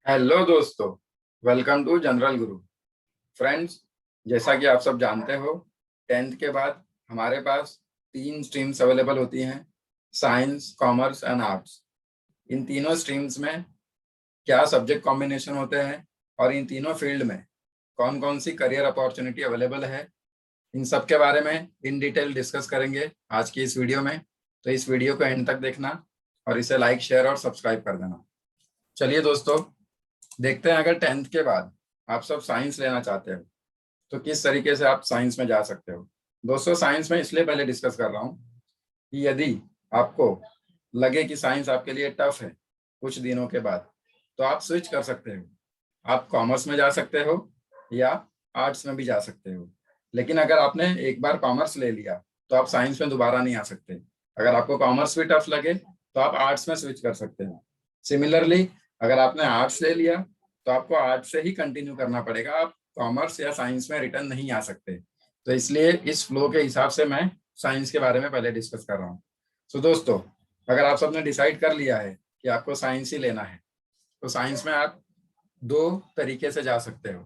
Hello दोस्तों, welcome to general Guru. Friends, जैसा कि आप सब जानते हो, टेंथ के बाद हमारे पास तीन स्ट्रीम्स अवेलेबल होती हैं: साइंस, कॉमर्स एंड आर्ट्स। इन तीनों स्ट्रीम्स में क्या सब्जेक्ट कॉम्बिनेशन होते हैं और इन तीनों फील्ड में कौन कौन सी करियर अपॉर्चुनिटी अवेलेबल है, इन सब के बारे में इन डिटेल डिस्कस करेंगे आज की इस वीडियो में। तो इस वीडियो को एंड तक देखना और इसे लाइक, शेयर और सब्सक्राइब कर देना। चलिए दोस्तों, देखते हैं अगर टेंथ के बाद आप सब साइंस लेना चाहते हो तो किस तरीके से आप साइंस में जा सकते हो। दोस्तों, साइंस में इसलिए पहले डिस्कस कर रहा हूँ कि यदि आपको लगे कि साइंस आपके लिए टफ है कुछ दिनों के बाद, तो आप स्विच कर सकते हो। आप कॉमर्स में जा सकते हो या आर्ट्स में भी जा सकते हो। लेकिन अगर आपने एक बार कॉमर्स ले लिया तो आप साइंस में दोबारा नहीं आ सकते। अगर आपको कॉमर्स भी टफ लगे तो आप आर्ट्स में स्विच कर सकते हो। सिमिलरली, अगर आपने आर्ट्स ले लिया तो आपको आर्ट्स से ही कंटिन्यू करना पड़ेगा। आप कॉमर्स या साइंस में रिटर्न नहीं आ सकते। तो इसलिए इस फ्लो के हिसाब से मैं साइंस के बारे में पहले डिस्कस कर रहा हूँ। तो दोस्तों, अगर आप सबने डिसाइड कर लिया है कि आपको साइंस ही लेना है तो साइंस में आप दो तरीके से जा सकते हो।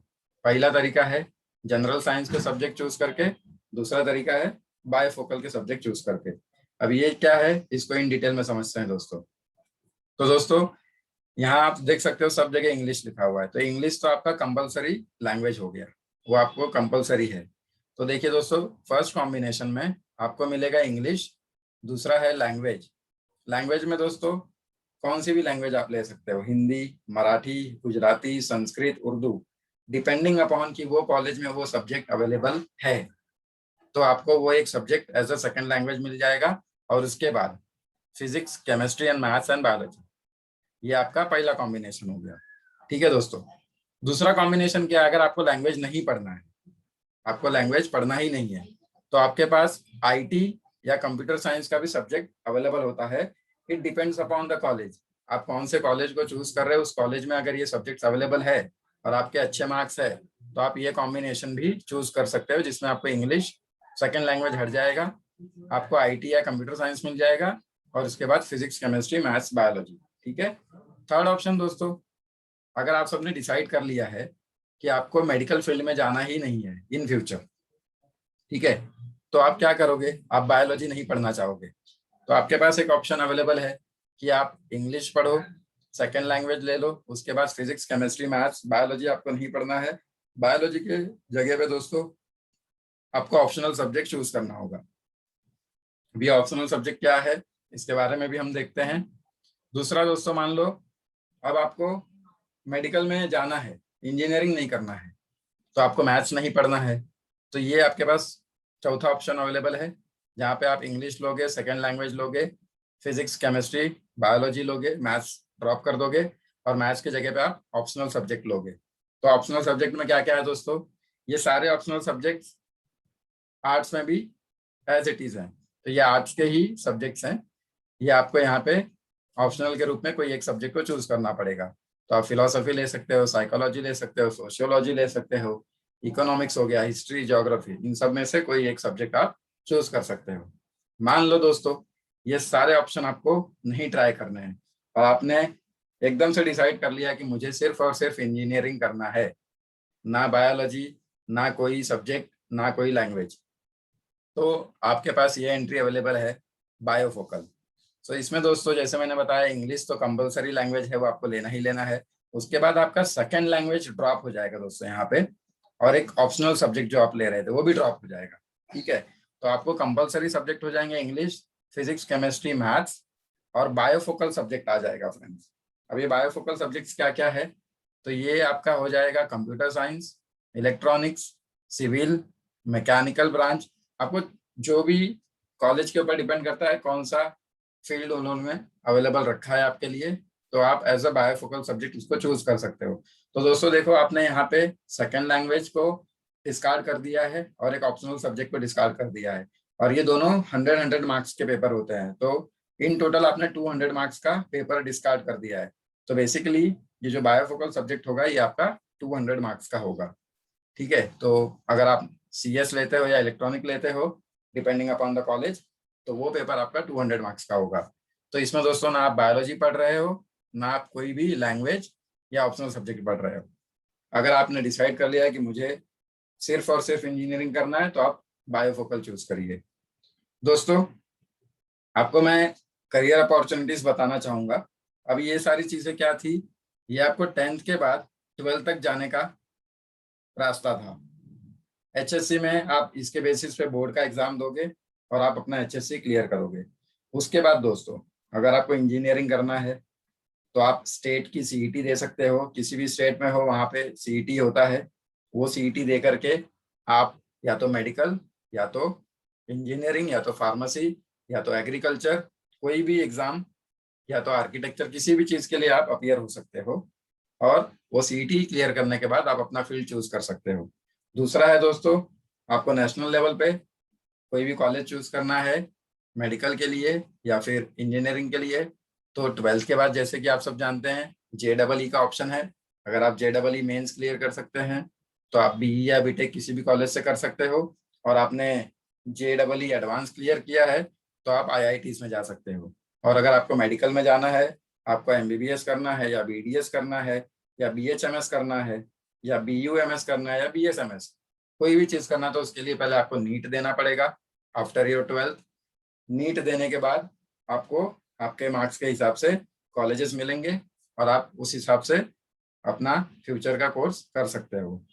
पहला तरीका है जनरल साइंस के सब्जेक्ट चूज करके, दूसरा तरीका है बायोफोकल के सब्जेक्ट चूज करके। अब ये क्या है, इसको इन डिटेल में समझते हैं दोस्तों। तो दोस्तों, यहाँ आप देख सकते हो सब जगह इंग्लिश लिखा हुआ है, तो इंग्लिश तो आपका कंपलसरी लैंग्वेज हो गया, वो आपको कंपलसरी है। तो देखिए दोस्तों, फर्स्ट कॉम्बिनेशन में आपको मिलेगा इंग्लिश, दूसरा है लैंग्वेज। लैंग्वेज में दोस्तों कौन सी भी लैंग्वेज आप ले सकते हो: हिंदी, मराठी, गुजराती, संस्कृत, उर्दू, डिपेंडिंग अपॉन कि वो कॉलेज में वो सब्जेक्ट अवेलेबल है तो आपको वो एक subject as a second language मिल जाएगा। और उसके बाद physics, chemistry and maths and biology, ये आपका पहला कॉम्बिनेशन हो गया। ठीक है दोस्तों, दूसरा कॉम्बिनेशन क्या है? अगर आपको लैंग्वेज नहीं पढ़ना है, आपको लैंग्वेज पढ़ना ही नहीं है, तो आपके पास आईटी या कंप्यूटर साइंस का भी सब्जेक्ट अवेलेबल होता है। It depends upon the college. आप कौन से कॉलेज को चूज कर रहे हो, उस कॉलेज में अगर ये सब्जेक्ट अवेलेबल है और आपके अच्छे मार्क्स है तो आप ये कॉम्बिनेशन भी चूज कर सकते हो, जिसमें आपको इंग्लिश सेकेंड लैंग्वेज हट जाएगा, आपको आईटी या कंप्यूटर साइंस मिल जाएगा और उसके बाद फिजिक्स, केमिस्ट्री, मैथ्स, बायोलॉजी। ठीक है। थर्ड ऑप्शन दोस्तों, अगर आप सबने डिसाइड कर लिया है कि आपको मेडिकल फील्ड में जाना ही नहीं है इन फ्यूचर, ठीक है, तो आप क्या करोगे? आप बायोलॉजी नहीं पढ़ना चाहोगे, तो आपके पास एक ऑप्शन अवेलेबल है कि आप इंग्लिश पढ़ो, सेकेंड लैंग्वेज ले लो, उसके बाद फिजिक्स, केमिस्ट्री, मैथ्स, बायोलॉजी आपको नहीं पढ़ना है। बायोलॉजी के जगह पे दोस्तों आपको ऑप्शनल सब्जेक्ट चूज करना होगा। अभी ऑप्शनल सब्जेक्ट क्या है इसके बारे में भी हम देखते हैं। दूसरा दोस्तों, मान लो अब आपको मेडिकल में जाना है, इंजीनियरिंग नहीं करना है, तो आपको मैथ्स नहीं पढ़ना है, तो ये आपके पास चौथा ऑप्शन अवेलेबल है, जहाँ पे आप इंग्लिश लोगे, सेकेंड लैंग्वेज लोगे, फिजिक्स, केमिस्ट्री, बायोलॉजी लोगे, मैथ्स ड्रॉप कर दोगे और मैथ्स की जगह पे आप ऑप्शनल सब्जेक्ट लोगे। तो ऑप्शनल सब्जेक्ट में क्या क्या है दोस्तों? ये सारे ऑप्शनल सब्जेक्ट आर्ट्स में भी एज इट इज हैं, तो ये आर्ट्स के ही सब्जेक्ट्स हैं। ये आपको यहाँ पे ऑप्शनल के रूप में कोई एक सब्जेक्ट को चूज करना पड़ेगा। तो आप फिलोसफी ले सकते हो, साइकोलॉजी ले सकते हो, सोशियोलॉजी ले सकते हो, इकोनॉमिक्स हो गया, हिस्ट्री, ज्योग्राफी, इन सब में से कोई एक सब्जेक्ट आप चूज कर सकते हो। मान लो दोस्तों, ये सारे ऑप्शन आपको नहीं ट्राई करने हैं और आपने एकदम से डिसाइड कर लिया कि मुझे सिर्फ और सिर्फ इंजीनियरिंग करना है, ना बायोलॉजी, ना कोई सब्जेक्ट, ना कोई लैंग्वेज, तो आपके पास ये एंट्री अवेलेबल है, बायोफोकल। सो इसमें दोस्तों जैसे मैंने बताया, इंग्लिश तो कंपलसरी लैंग्वेज है, वो आपको लेना ही लेना है। उसके बाद आपका सेकेंड लैंग्वेज ड्रॉप हो जाएगा दोस्तों यहाँ पे, और एक ऑप्शनल सब्जेक्ट जो आप ले रहे थे वो भी ड्रॉप हो जाएगा। ठीक है, तो आपको कंपलसरी सब्जेक्ट हो जाएंगे इंग्लिश, फिजिक्स, केमिस्ट्री, मैथ्स, और बायोफोकल सब्जेक्ट आ जाएगा फ्रेंड्स। अब ये बायोफोकल सब्जेक्ट्स क्या क्या है? तो ये आपका हो जाएगा computer science, electronics, civil, mechanical branch. आपको जो भी कॉलेज के ऊपर डिपेंड करता है कौन सा फील्ड उन्होंने अवेलेबल रखा है आपके लिए, तो आप एज अ बायोफोकल सब्जेक्ट इसको चूज कर सकते हो। तो दोस्तों देखो, आपने यहाँ पे सेकेंड लैंग्वेज को डिस्कार्ड कर दिया है और एक ऑप्शनल सब्जेक्ट को डिस्कार्ड कर दिया है, और ये दोनों 100 मार्क्स के पेपर होते हैं, तो इन टोटल आपने 200 मार्क्स का पेपर डिस्कार्ड कर दिया है। तो बेसिकली ये जो बायोफोकल सब्जेक्ट होगा ये आपका 200 मार्क्स का होगा। ठीक है, तो अगर आप सीएस लेते हो या इलेक्ट्रॉनिक लेते हो, डिपेंडिंग अपॉन द कॉलेज, तो वो पेपर आपका 200 मार्क्स का होगा। तो इसमें दोस्तों ना आप बायोलॉजी पढ़ रहे हो, ना आप कोई भी लैंग्वेज या ऑप्शनल सब्जेक्ट पढ़ रहे हो। अगर आपने डिसाइड कर लिया है कि मुझे सिर्फ और सिर्फ इंजीनियरिंग करना है तो आप बायोफोकल चूज करिए। दोस्तों, आपको मैं करियर अपॉर्चुनिटीज बताना चाहूंगा। अब ये सारी चीजें क्या थी, ये आपको 10th के बाद 12th तक जाने का रास्ता था। एचएससी में आप इसके बेसिस पे बोर्ड का एग्जाम दोगे और आप अपना एचएससी क्लियर करोगे। उसके बाद दोस्तों, अगर आपको इंजीनियरिंग करना है तो आप स्टेट की सीईटी दे सकते हो, किसी भी स्टेट में हो वहाँ पे सीईटी होता है। वो सीईटी दे करके आप या तो मेडिकल, या तो इंजीनियरिंग, या तो फार्मेसी, या तो एग्रीकल्चर, कोई भी एग्जाम, या तो आर्किटेक्चर, किसी भी चीज़ के लिए आप अपियर हो सकते हो। और वो सीईटी क्लियर करने के बाद आप अपना फील्ड चूज कर सकते हो। दूसरा है दोस्तों, आपको नेशनल लेवल पे कोई भी कॉलेज चूज करना है मेडिकल के लिए या फिर इंजीनियरिंग के लिए, तो 12th के बाद जैसे कि आप सब जानते हैं JEE का ऑप्शन है। अगर आप JEE मेंस क्लियर कर सकते हैं तो आप बीई या बीटेक किसी भी कॉलेज से कर सकते हो। और आपने JEE एडवांस क्लियर किया है तो आप IITs में जा सकते हो। और अगर आपको मेडिकल में जाना है, आपको MBBS करना है या BDS करना है या BHMS करना है या BUMS करना है या BSMS, कोई भी चीज़ करना, तो उसके लिए पहले आपको नीट देना पड़ेगा आफ्टर योर 12th। नीट देने के बाद आपको आपके मार्क्स के हिसाब से कॉलेजेस मिलेंगे और आप उस हिसाब से अपना फ्यूचर का कोर्स कर सकते हो।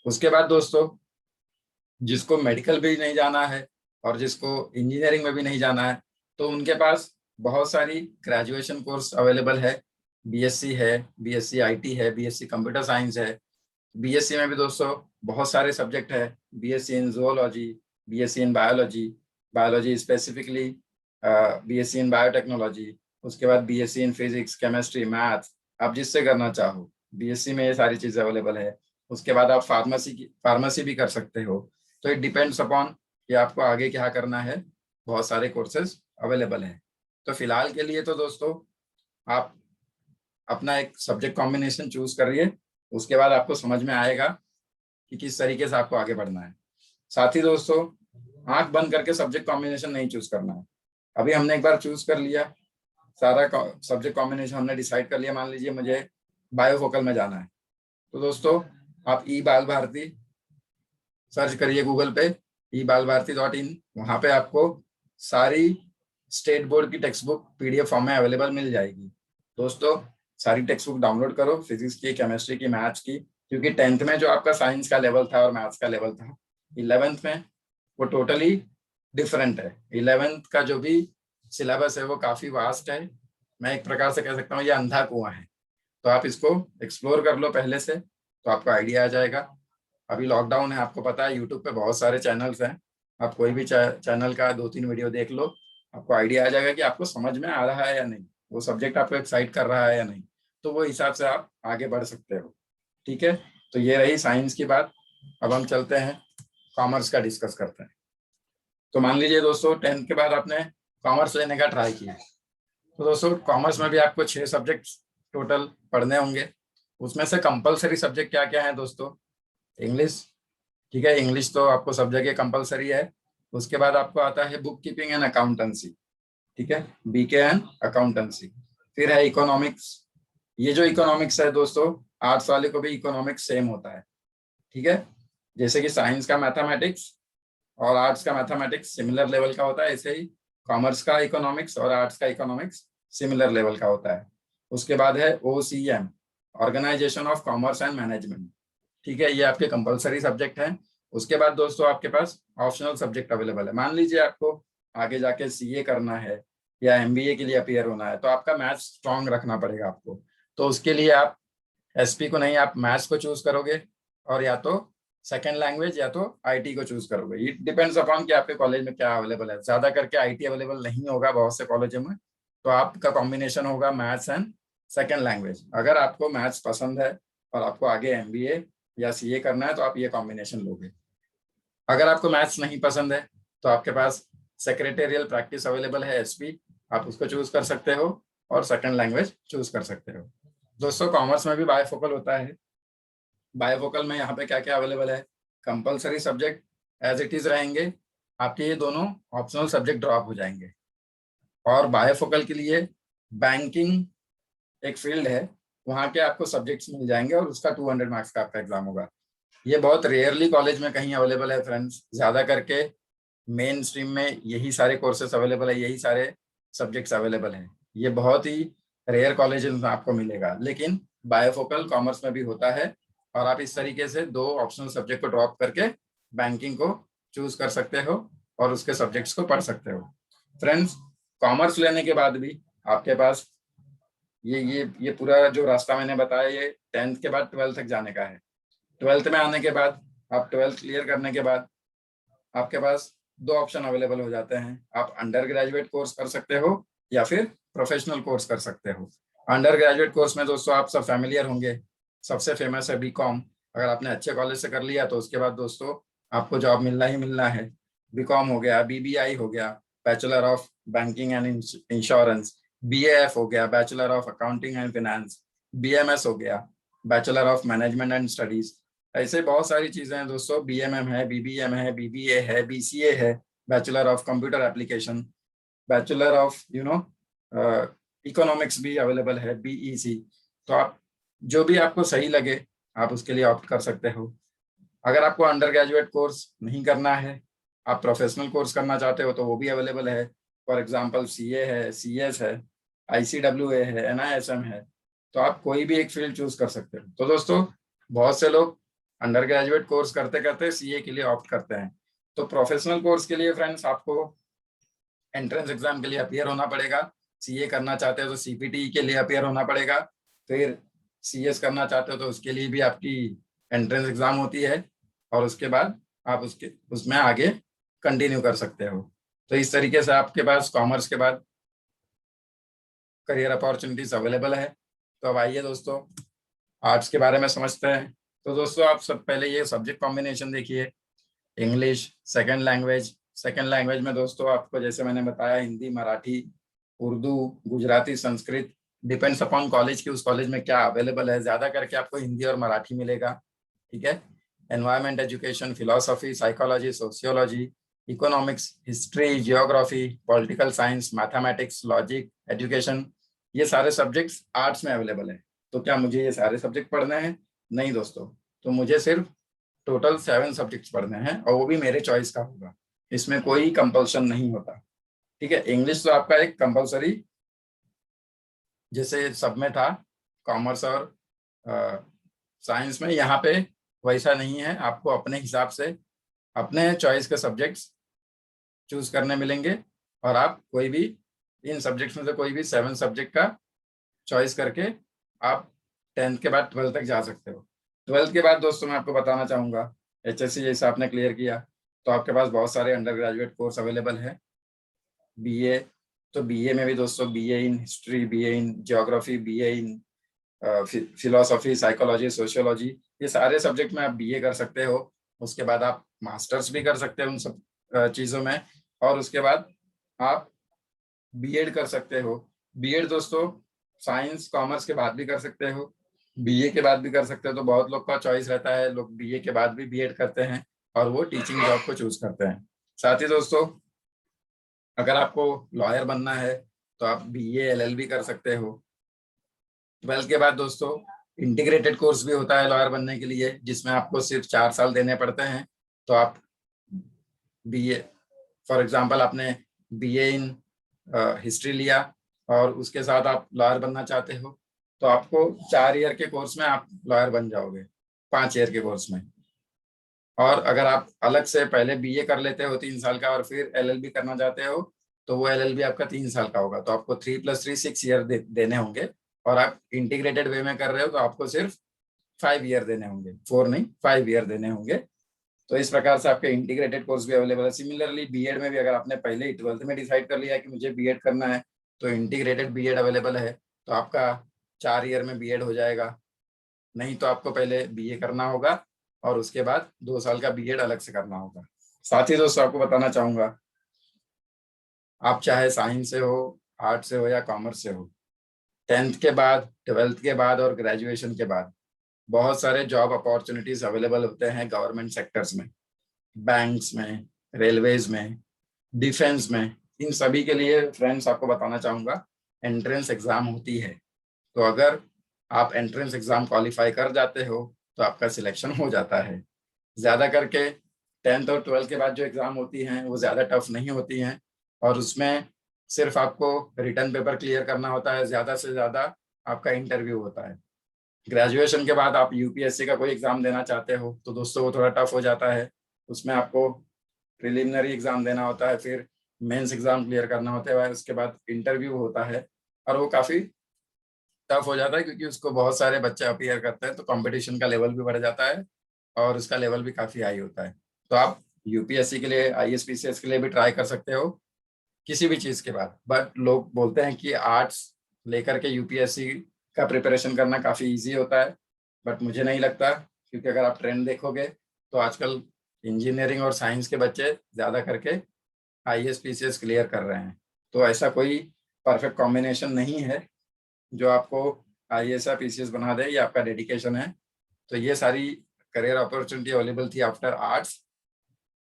उसके बाद दोस्तों, जिसको मेडिकल भी नहीं जाना है और जिसको इंजीनियरिंग में भी नहीं जाना है, तो उनके पास बहुत सारी ग्रेजुएशन कोर्स अवेलेबल है। बीएससी है, बीएससी आईटी है, बीएससी कंप्यूटर साइंस है। बीएससी में भी दोस्तों बहुत सारे सब्जेक्ट है। BSc in zoology, BSc in biology, biology specifically, BSc in biotechnology, उसके बाद BSc in physics, chemistry, math, आप जिससे करना चाहो बीएससी में ये सारी चीज़ें अवेलेबल है। उसके बाद आप फार्मेसी भी कर सकते हो। तो इट डिपेंड्स अपॉन कि आपको आगे क्या करना है। बहुत सारे कोर्सेज अवेलेबल हैं। तो फिलहाल के लिए तो दोस्तों आप अपना एक सब्जेक्ट कॉम्बिनेशन चूज करिए, उसके बाद आपको समझ में आएगा कि किस तरीके से आपको आगे बढ़ना है। साथ ही दोस्तों, आंख बंद करके सब्जेक्ट कॉम्बिनेशन नहीं चूज करना है। अभी हमने एक बार चूज कर लिया, सारा सब्जेक्ट कॉम्बिनेशन हमने डिसाइड कर लिया, मान लीजिए मुझे बायोफोकल में जाना है, तो दोस्तों आप ई बाल भारती सर्च करिए गूगल पे, ebalbharati.in। वहाँ पे आपको सारी स्टेट बोर्ड की टेक्स्ट बुक PDF फॉर्म में अवेलेबल मिल जाएगी। दोस्तों सारी टेक्स्ट बुक डाउनलोड करो, फिजिक्स की, केमिस्ट्री की, मैथ्स की, क्योंकि 10th में जो आपका साइंस का लेवल था और मैथ्स का लेवल था, 11th में वो टोटली डिफरेंट है। 11th का जो भी सिलेबस है वो काफ़ी वास्ट है। मैं एक प्रकार से कह सकता हूँ ये अंधा कुआं है। तो आप इसको एक्सप्लोर कर लो पहले से, तो आपको आइडिया आ जाएगा। अभी लॉकडाउन है, आपको पता है यूट्यूब पे बहुत सारे चैनल्स हैं। आप कोई भी चैनल का 2-3 वीडियो देख लो, आपको आइडिया आ जाएगा कि आपको समझ में आ रहा है या नहीं, वो सब्जेक्ट आपको एक्साइट कर रहा है या नहीं। तो वो हिसाब से आप आगे बढ़ सकते हो। ठीक है, तो ये रही साइंस की बात। अब हम चलते हैं कॉमर्स का डिस्कस करते हैं। तो मान लीजिए दोस्तों 10th के बाद आपने कॉमर्स लेने का ट्राई किया, तो दोस्तों कॉमर्स में भी आपको 6 सब्जेक्ट टोटल पढ़ने होंगे। उसमें से कंपलसरी सब्जेक्ट क्या क्या है दोस्तों? इंग्लिश, ठीक है, इंग्लिश तो आपको सब जगह कंपलसरी है। उसके बाद आपको आता है बुक कीपिंग एंड अकाउंटेंसी, ठीक है, BK एंड अकाउंटेंसी। फिर है इकोनॉमिक्स। ये जो इकोनॉमिक्स है दोस्तों, आर्ट्स वाले को भी इकोनॉमिक्स सेम होता है, ठीक है। जैसे कि साइंस का मैथमेटिक्स और आर्ट्स का मैथमेटिक्स सिमिलर लेवल का होता है, ऐसे ही कॉमर्स का इकोनॉमिक्स और आर्ट्स का इकोनॉमिक्स सिमिलर लेवल का होता है। उसके बाद है OCM, organisation of commerce and management, ठीक है, ये आपके कंपलसरी सब्जेक्ट हैं। उसके बाद दोस्तों आपके पास ऑप्शनल सब्जेक्ट अवेलेबल है। मान लीजिए आपको आगे जाके CA करना है या MBA के लिए अपियर होना है, तो आपका मैथ्स स्ट्रांग रखना पड़ेगा आपको। तो उसके लिए आप SP को नहीं, आप मैथ्स को चूज करोगे, और या तो सेकेंड लैंग्वेज या तो IT को चूज करोगे। इट डिपेंड्स अपॉन कि आपके कॉलेज में क्या अवेलेबल है। ज्यादा करके IT अवेलेबल नहीं होगा बहुत से कॉलेजों में, तो आपका कॉम्बिनेशन होगा मैथ्स एंड सेकेंड लैंग्वेज। अगर आपको मैथ्स पसंद है और आपको आगे MBA या CA करना है तो आप ये कॉम्बिनेशन लोगे। अगर आपको मैथ्स नहीं पसंद है तो आपके पास सेक्रेटेरियल प्रैक्टिस अवेलेबल है SP, आप उसको चूज कर सकते हो और सेकंड लैंग्वेज चूज कर सकते हो। दोस्तों कॉमर्स में भी बायोफोकल होता है। बायोफोकल में यहाँ पे क्या क्या अवेलेबल है? Compulsory subject as it is रहेंगे, आपके ये दोनों ऑप्शनल सब्जेक्ट ड्रॉप हो जाएंगे। और बायोफोकल के लिए बैंकिंग एक फील्ड है, वहाँ के आपको सब्जेक्ट्स मिल जाएंगे और उसका 200 मार्क्स का आपका एग्जाम होगा। ये बहुत रेयरली कॉलेज में कहीं अवेलेबल है फ्रेंड्स, ज्यादा करके मेन स्ट्रीम में यही सारे कोर्सेस अवेलेबल है, यही सारे सब्जेक्ट्स अवेलेबल हैं। ये बहुत ही रेयर कॉलेजेस में आपको मिलेगा, लेकिन बायोफोकल कॉमर्स में भी होता है और आप इस तरीके से 2 ऑप्शनल सब्जेक्ट को ड्रॉप करके बैंकिंग को चूज कर सकते हो और उसके सब्जेक्ट्स को पढ़ सकते हो। फ्रेंड्स, कॉमर्स लेने के बाद भी आपके पास ये पूरा जो रास्ता मैंने बताया, ये 10th के बाद 12th तक जाने का है। 12th में आने के बाद, आप 12th क्लियर करने के बाद आपके पास 2 ऑप्शन अवेलेबल हो जाते हैं। आप अंडर ग्रेजुएट कोर्स कर सकते हो या फिर प्रोफेशनल कोर्स कर सकते हो। अंडर ग्रेजुएट कोर्स में दोस्तों आप सब फैमिलियर होंगे, सबसे फेमस है बीकॉम। अगर आपने अच्छे कॉलेज से कर लिया तो उसके बाद दोस्तों आपको जॉब मिलना ही मिलना है। बीकॉम हो गया, बीबीआई हो गया, bachelor of banking and insurance, BAF हो गया, bachelor of accounting and finance, BMS हो गया, bachelor of management and studies. ऐसे बहुत सारी चीजें हैं दोस्तों, बीएमएम है, बीबीएम है, बीबीए है, बीसीए है, bachelor of computer application, bachelor of economics भी अवेलेबल है, बीईसी। तो आप जो भी आपको सही लगे आप उसके लिए ऑप्ट कर सकते हो। अगर आपको अंडर ग्रेजुएट कोर्स नहीं करना है, आप प्रोफेशनल कोर्स करना चाहते हो तो वो भी अवेलेबल है। फॉर एग्जांपल सीए है, सीएस है, आईसीडब्ल्यूए है, एनआईएसएम है। तो आप कोई भी एक फील्ड चूज कर सकते हो। तो दोस्तों बहुत से लोग अंडर ग्रेजुएट कोर्स करते करते सीए के लिए ऑप्ट करते हैं। तो प्रोफेशनल कोर्स के लिए फ्रेंड्स आपको एंट्रेंस एग्जाम के लिए अपियर होना पड़ेगा। सीए करना चाहते हो तो सीपीटी के लिए अपियर होना पड़ेगा। फिर सीएस करना चाहते हो तो उसके लिए भी आपकी एंट्रेंस एग्जाम होती है और उसके बाद आप उसमें आगे कंटिन्यू कर सकते हो। तो इस तरीके से आपके पास कॉमर्स के बाद करियर अपॉर्चुनिटीज अवेलेबल है। तो अब आइए दोस्तों आर्ट्स के बारे में समझते हैं। तो दोस्तों आप सब पहले ये सब्जेक्ट कॉम्बिनेशन देखिए। इंग्लिश सेकंड लैंग्वेज में दोस्तों आपको जैसे मैंने बताया Hindi, Marathi, Urdu, Gujarati, Sanskrit, depends upon college की उस कॉलेज में क्या अवेलेबल है। ज्यादा करके आपको हिंदी और मराठी मिलेगा, ठीक है। Environment education, philosophy, psychology, sociology, economics, history, geography, political science, mathematics, logic, education, ये सारे सब्जेक्ट्स आर्ट्स में अवेलेबल है। तो क्या मुझे ये सारे सब्जेक्ट पढ़ने हैं? नहीं दोस्तों, तो मुझे सिर्फ टोटल 7 सब्जेक्ट्स पढ़ने हैं और वो भी मेरे चॉइस का होगा, इसमें कोई कंपल्शन नहीं होता, ठीक है। इंग्लिश तो आपका एक कंपल्सरी, जैसे सब में था कॉमर्स और साइंस में, यहाँ पे वैसा नहीं है। आपको अपने हिसाब से अपने चॉइस के सब्जेक्ट्स चूज करने मिलेंगे और आप कोई भी इन सब्जेक्ट्स में से कोई भी 7 सब्जेक्ट का चॉइस करके आप 10th के बाद 12th तक जा सकते हो। 12th के बाद दोस्तों मैं आपको बताना चाहूँगा, एचएससी जैसे आपने क्लियर किया तो आपके पास बहुत सारे अंडर ग्रेजुएट कोर्स अवेलेबल है। बीए, तो बीए में भी दोस्तों BA in history, BA in geography, BA in philosophy, psychology, sociology, ये सारे सब्जेक्ट में आप बीए कर सकते हो। उसके बाद आप मास्टर्स भी कर सकते हो उन सब चीज़ों में, और उसके बाद आप बीएड कर सकते हो। बीएड दोस्तों साइंस कॉमर्स के बाद भी कर सकते हो, बीए के बाद भी कर सकते हो। तो बहुत लोग का चॉइस रहता है, लोग बीए के बाद भी बीएड करते हैं और वो टीचिंग जॉब को चूज करते हैं। साथ ही दोस्तों अगर आपको लॉयर बनना है तो आप बीए एलएलबी कर सकते हो। 12th के बाद दोस्तों इंटीग्रेटेड कोर्स भी होता है लॉयर बनने के लिए, जिसमें आपको सिर्फ 4 साल देने पड़ते हैं। तो आप बीए, फॉर एग्जांपल आपने बीए इन हिस्ट्री लिया और उसके साथ आप लॉयर बनना चाहते हो तो आपको 4 ईयर के कोर्स में आप लॉयर बन जाओगे, 5 ईयर के कोर्स में। और अगर आप अलग से पहले बीए कर लेते हो 3 साल का और फिर एलएलबी करना चाहते हो तो वो एलएलबी आपका 3 साल का होगा। तो आपको 3+3 6 ईयर देने होंगे। और आप इंटीग्रेटेड वे में कर रहे हो तो आपको सिर्फ 5 ईयर देने होंगे, 4 नहीं 5 ईयर देने होंगे। तो इस प्रकार से आपके इंटीग्रेटेड कोर्स भी अवेलेबल है। सिमिलरली बीएड में भी अगर आपने पहले ही 12th में डिसाइड कर लिया कि मुझे बीएड करना है तो इंटीग्रेटेड बीएड अवेलेबल है। तो आपका 4 ईयर में बीएड हो जाएगा। नहीं तो आपको पहले बीए करना होगा और उसके बाद 2 साल का बीएड अलग से करना होगा। साथ ही दोस्तों आपको बताना चाहूंगा, आप चाहे साइंस से हो, आर्ट से हो या कॉमर्स से हो, 10th के बाद, 12th के बाद और ग्रेजुएशन के बाद बहुत सारे जॉब अपॉर्चुनिटीज अवेलेबल होते हैं गवर्नमेंट सेक्टर्स में, बैंक्स में, रेलवेज में, डिफेंस में। इन सभी के लिए फ्रेंड्स आपको बताना चाहूंगा एंट्रेंस एग्जाम होती है। तो अगर आप एंट्रेंस एग्जाम क्वालिफाई कर जाते हो तो आपका सिलेक्शन हो जाता है। ज़्यादा करके 10th और 12th के बाद जो एग्ज़ाम होती हैं वो ज़्यादा टफ नहीं होती हैं, और उसमें सिर्फ आपको रिटन पेपर क्लियर करना होता है, ज़्यादा से ज़्यादा आपका इंटरव्यू होता है। ग्रेजुएशन के बाद आप यूपीएससी का कोई एग्ज़ाम देना चाहते हो तो दोस्तों वो थोड़ा टफ हो जाता है। उसमें आपको प्रिलिमिनरी एग्ज़ाम देना होता है, फिर मेंस एग्ज़ाम क्लियर करना होता है, उसके बाद इंटरव्यू होता है, और वो काफ़ी टफ हो जाता है क्योंकि उसको बहुत सारे बच्चे अपीयर करते हैं, तो कंपटीशन का लेवल भी बढ़ जाता है और उसका लेवल भी काफ़ी हाई होता है। तो आप यूपीएससी के लिए, आईएएस पीसीएस के लिए भी ट्राई कर सकते हो किसी भी चीज़ के बाद। बट लोग बोलते हैं कि आर्ट्स लेकर के यूपीएससी का प्रिपरेशन करना काफ़ी ईजी होता है, बट मुझे नहीं लगता, क्योंकि अगर आप ट्रेंड देखोगे तो आजकल इंजीनियरिंग और साइंस के बच्चे ज़्यादा करके आईएएस पीसीएस क्लियर कर रहे हैं। तो ऐसा कोई परफेक्ट कॉम्बिनेशन नहीं है जो आपको आईएएस या पीसीएस बना दे, ये आपका डेडिकेशन है। तो ये सारी करियर अपॉर्चुनिटी अवेलेबल थी आफ्टर आर्ट्स।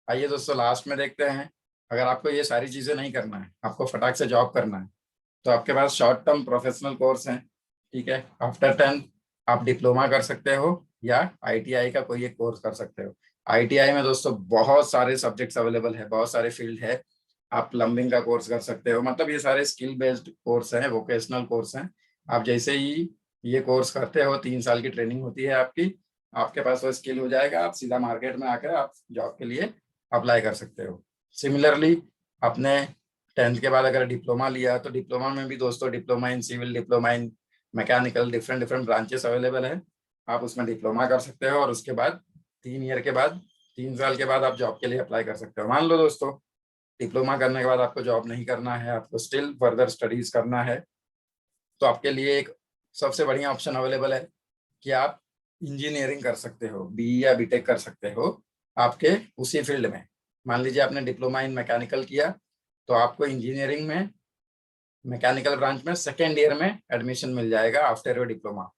आइए दोस्तों लास्ट में देखते हैं, अगर आपको ये सारी चीज़ें नहीं करना है, आपको फटाक से जॉब करना है, तो आपके पास शॉर्ट टर्म प्रोफेशनल कोर्स हैं। ठीक है, आफ्टर 10th आप डिप्लोमा कर सकते हो या आईटीआई का कोई एक कोर्स कर सकते हो। आईटीआई में दोस्तों बहुत सारे सब्जेक्ट्स अवेलेबल है, बहुत सारे फील्ड है। आप प्लम्बिंग का कोर्स कर सकते हो, मतलब ये सारे स्किल बेस्ड कोर्स हैं, वोकेशनल कोर्स हैं। आप जैसे ही ये कोर्स करते हो, 3 साल की ट्रेनिंग होती है आपकी, आपके पास वो स्किल हो जाएगा, आप सीधा मार्केट में आकर आप जॉब के लिए अप्लाई कर सकते हो। सिमिलरली अपने 10th के बाद अगर डिप्लोमा लिया तो डिप्लोमा में भी दोस्तों diploma in civil, diploma in mechanical, different different branches available है। आप उसमें डिप्लोमा कर सकते हो और उसके बाद 3 ईयर के बाद, 3 साल के बाद आप जॉब के लिए अप्लाई कर सकते हो। मान लो दोस्तों डिप्लोमा करने के बाद आपको जॉब नहीं करना है, आपको स्टिल फर्दर स्टडीज करना है, तो आपके लिए एक सबसे बढ़िया ऑप्शन अवेलेबल है कि आप इंजीनियरिंग कर सकते हो, बीई या बीटेक कर सकते हो आपके उसी फील्ड में। मान लीजिए आपने डिप्लोमा इन मैकेनिकल किया, तो आपको इंजीनियरिंग में मैकेनिकल ब्रांच में सेकेंड ईयर में एडमिशन मिल जाएगा आफ्टर योर डिप्लोमा।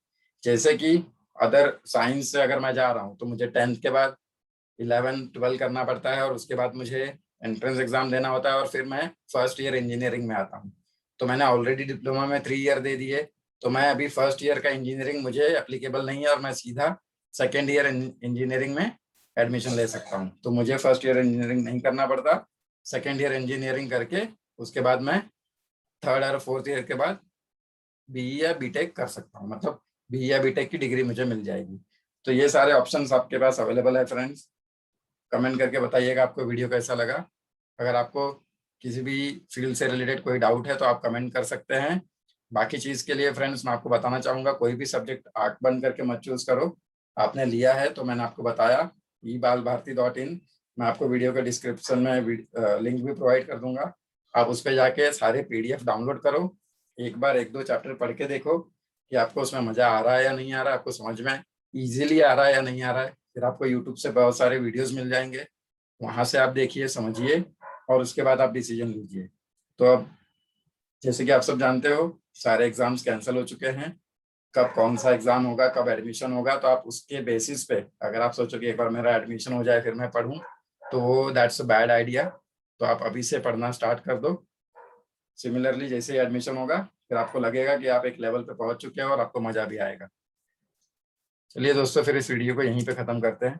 जैसे कि अदर साइंस से अगर मैं जा रहा हूँ तो मुझे 10th के बाद 11 12 करना पड़ता है, और उसके बाद मुझे एंट्रेंस एग्जाम देना होता है, और फिर मैं फर्स्ट ईयर इंजीनियरिंग में आता हूँ। तो मैंने ऑलरेडी डिप्लोमा में 3 ईयर दे दिए, तो मैं अभी फर्स्ट ईयर का इंजीनियरिंग मुझे एप्लीकेबल नहीं है, और मैं सीधा सेकेंड ईयर इंजीनियरिंग में एडमिशन ले सकता हूँ। तो मुझे फर्स्ट ईयर इंजीनियरिंग नहीं करना पड़ता, सेकेंड ईयर इंजीनियरिंग करके उसके बाद मैं थर्ड और फोर्थ ईयर के बाद बीई या बीटेक कर सकता हूँ, मतलब बीई या बीटेक की डिग्री मुझे मिल जाएगी। तो ये सारे ऑप्शंस आपके पास अवेलेबल है फ्रेंड्स। कमेंट करके बताइएगा आपको वीडियो कैसा लगा। अगर आपको किसी भी फील्ड से रिलेटेड कोई डाउट है तो आप कमेंट कर सकते हैं। बाकी चीज़ के लिए फ्रेंड्स मैं आपको बताना चाहूँगा, कोई भी सब्जेक्ट आंख बंद करके मत चूज करो। आपने लिया है तो मैंने आपको बताया ebalbharti.in, मैं आपको वीडियो के डिस्क्रिप्शन में लिंक भी प्रोवाइड कर दूंगा। आप उस पर जाके सारे पीडीएफ डाउनलोड करो, एक बार 1 2 चैप्टर पढ़ के देखो कि आपको उसमें मज़ा आ रहा है या नहीं आ रहा है, आपको समझ में ईजिली आ रहा है या नहीं आ रहा है। फिर आपको यूट्यूब से बहुत सारे वीडियोस मिल जाएंगे, वहां से आप देखिए, समझिए, और उसके बाद आप डिसीजन लीजिए। तो अब जैसे कि आप सब जानते हो सारे एग्जाम्स कैंसिल हो चुके हैं, कब कौन सा एग्जाम होगा, कब एडमिशन होगा, तो आप उसके बेसिस पे अगर आप सोचो कि एक बार मेरा एडमिशन हो जाए फिर मैं पढ़ूं, तो वो दैट्स अ बैड आइडिया। तो आप अभी से पढ़ना स्टार्ट कर दो। सिमिलरली जैसे ही एडमिशन होगा फिर आपको लगेगा कि आप एक लेवल पे पहुंच चुके हो और आपको मजा भी आएगा। चलिए दोस्तों फिर इस वीडियो को यहीं पे खत्म करते हैं।